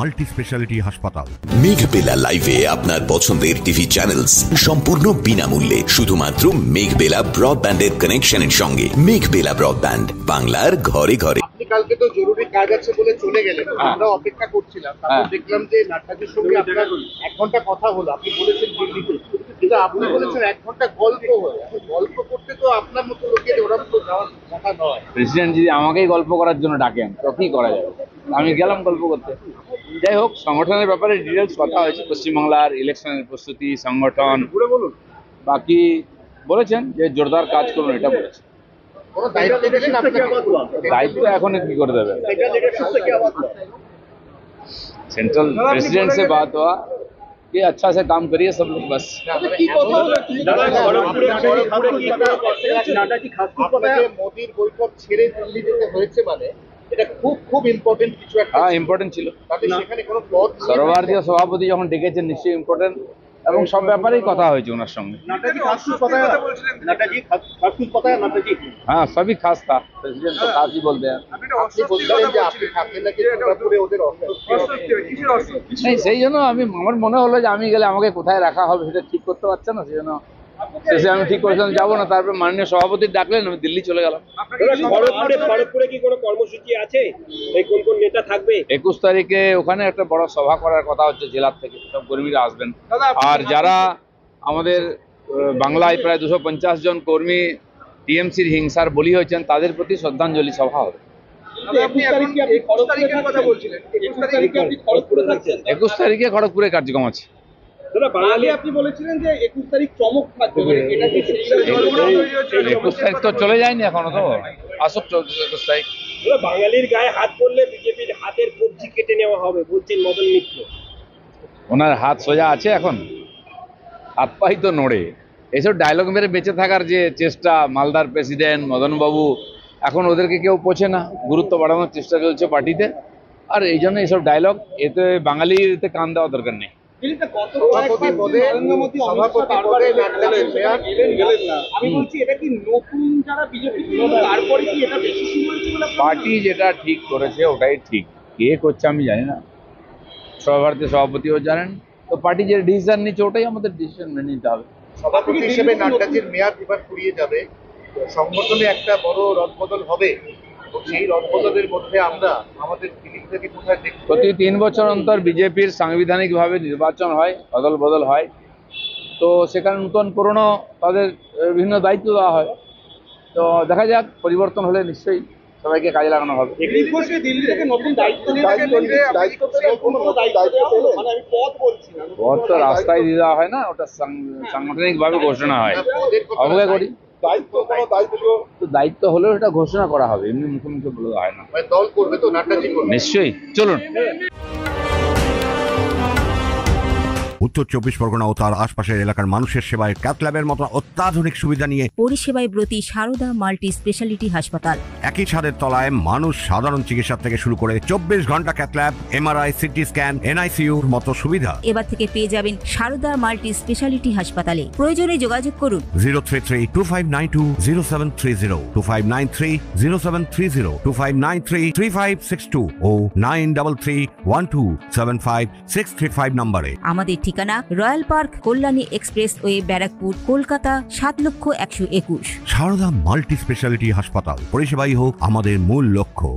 Multi speciality হাসপাতাল। মেঘবেলা লাইভে আপনার পছন্দের টিভি চ্যানেলস সম্পূর্ণ বিনামূল্যে, শুধুমাত্র মেঘবেলা ব্রডব্যান্ডের কানেকশনের সঙ্গে। মেঘবেলা ব্রডব্যান্ড, বাংলার ঘরে ঘরে। আপনি কালকে তো জরুরি কাজ আছে বলে চলে গেলেন, আমরা অপেক্ষা করছিলাম। তারপর দেখলাম যে নাট্যাজির সঙ্গে আপনার 1 ঘন্টা কথা হলো। আপনি বলেছেন দিল্লিতে, কিন্তু আপনি বলেছেন 1 ঘন্টা গল্প হলো। গল্প করতে তো আপনার মতো লোকের ওরা তো যাওয়ার কথা নয়। প্রেসিডেন্ট যদি আমাকেই গল্প করার জন্য ডাকেন তো কি করা যাবে, আমি গেলাম গল্প করতে। যাই হোক, সংগঠনের ব্যাপারে ডিটেলস কথা হয়েছে, পশ্চিমবাংলার ইলেকশনের প্রস্তুতি, সংগঠন, বাকি বলেছেন যে জোরদার কাজ করুন, এটা বলেছেন। দায়িত্ব এখন কি করে দেবে, सेंट्रल प्रेसिडेंट से बात हुआ कि अच्छा से काम करिए सब लोग, बस। মোদির বৈঠক ছেড়ে দিল্লি যেতে হয়েছে মানে এটা খুব খুব ইম্পর্টেন্ট কিছু একটা। হ্যাঁ, ইম্পর্টেন্ট ছিল। সেখানে কোনো পদ সর্বভারতীয় সভাপতি যখন ডেকেছেন নিশ্চয়ই ইম্পর্টেন্ট, এবং সব ব্যাপারেই কথা হয়েছে ওনার সঙ্গে। हाँ, सभी खास था, प्रेसिडेंट तो खास ही बोलते हैं। नहीं, সেই জন্য আমার মনে হলো যে আমি গেলে আমাকে কোথায় রাখা হবে সেটা ঠিক করতে পারছে না, সেই জন্য শেষে আমি ঠিক করেছিলাম যাবো না। তারপর মাননীয় সভাপতি ডাকলেন, আমি দিল্লি চলে গেলাম। খড়গপুরে কি কোনো কর্মসূচি আছে? কোন কোন নেতা থাকবে? 21 তারিখে ওখানে একটা বড় সভা করার কথা হচ্ছে, জেলার থেকে সব কর্মীরা আসবেন। আর যারা আমাদের বাংলায় প্রায় 250 জন কর্মী টিএমসির হিংসার বলি হয়েছেন, তাদের প্রতি শ্রদ্ধাঞ্জলি সভা হবে। 21 তারিখে খড়গপুরে কার্যক্রম আছে। আপনি বলেছিলেন যে 21 তারিখ চমক থাকবে, 21 তারিখ তো চলে যায়নি এখনো, তো আসুক 21 তারিখ। বাঙালির গায়ে হাত পড়লে বিজেপির হাতের কবজি কেটে নেওয়া হবে বলছেন মদন মিত্র। ওনার হাত সোজা আছে এখন, হাত পাই তো নড়ে। এইসব ডায়লগ মেরে বেঁচে থাকার যে চেষ্টা মালদার প্রেসিডেন্ট মদনবাবু, এখন ওদেরকে কেউ পোছে না, গুরুত্ব বাড়ানোর চেষ্টা চলছে পার্টিতে। আর এই জন্য এইসব ডায়লগ, এতে বাঙালিতে কান দেওয়া দরকার নেই। পার্টি যেটা ঠিক করেছে ওটাই ঠিক, কে করছে আমি জানি না, সর্বভারতীয় সভাপতিও জানেন। তো পার্টি যে ডিসিশন নিচ্ছে ওটাই আমাদের ডিসিশন মেনে নিতে হবে। সভাপতি হিসেবে নাড্ডাজির মেয়াদ এবার ফুরিয়ে যাবে, সংগঠনে একটা বড় রদবদল হবে। সেই রদবদলের মধ্যে আমরা আমাদের ফিলিংটাকে কোথায় দেখব? প্রতি 3 বছর অন্তর বিজেপির সাংবিধানিকভাবে নির্বাচন হয়, অদল বদল হয়। তো সেখানে নতুন পুরনো তাদের বিভিন্ন দায়িত্ব দেওয়া হয়। তো দেখা যাক, পরিবর্তন হলে নিশ্চয়ই সবাইকে কাজে লাগানো হবে। পদ তো রাস্তায় দিয়ে দেওয়া হয় না, ওটা সাংগঠনিকভাবে ঘোষণা হয়, অবজ্ঞা করি। দায়িত্ব হলেও এটা ঘোষণা করা হবে, এমনি মুখে মুখে বলে দেওয়া হয় না। দল করবে তো নাড্ডাজি করবে নিশ্চয়ই, চলুন। উত্তর 24 পরগনা ও তার আশপাশের এলাকার মানুষের সেবায় ক্যাথ ল্যাবের মতো অত্যাধুনিক সুবিধা নিয়ে পরিষেবায় ব্রতী সারদা মাল্টি স্পেশালিটি হাসপাতাল। একই ছাদের তলায় মানুষ সাধারণ চিকিৎসা থেকে শুরু করে 24 ঘন্টা cath lab, MRI, CT scan, এনআইসিইউর মতো সুবিধা এবার থেকে পেয়ে যাবেন সারদা মাল্টি স্পেশালিটি হাসপাতালে। প্রয়োজনে যোগাযোগ করুন 033-2592-0730, 2593-0730, 2593-3562 ও 9331275635 নম্বরে। আমাদের ঠিকানা royal park, Kalyani express way, Barrackpore, Kolkata 7,121,000। Sarada multi speciality হাসপাতাল, পরিষেবাই হোক আমাদের মূল লক্ষ্য।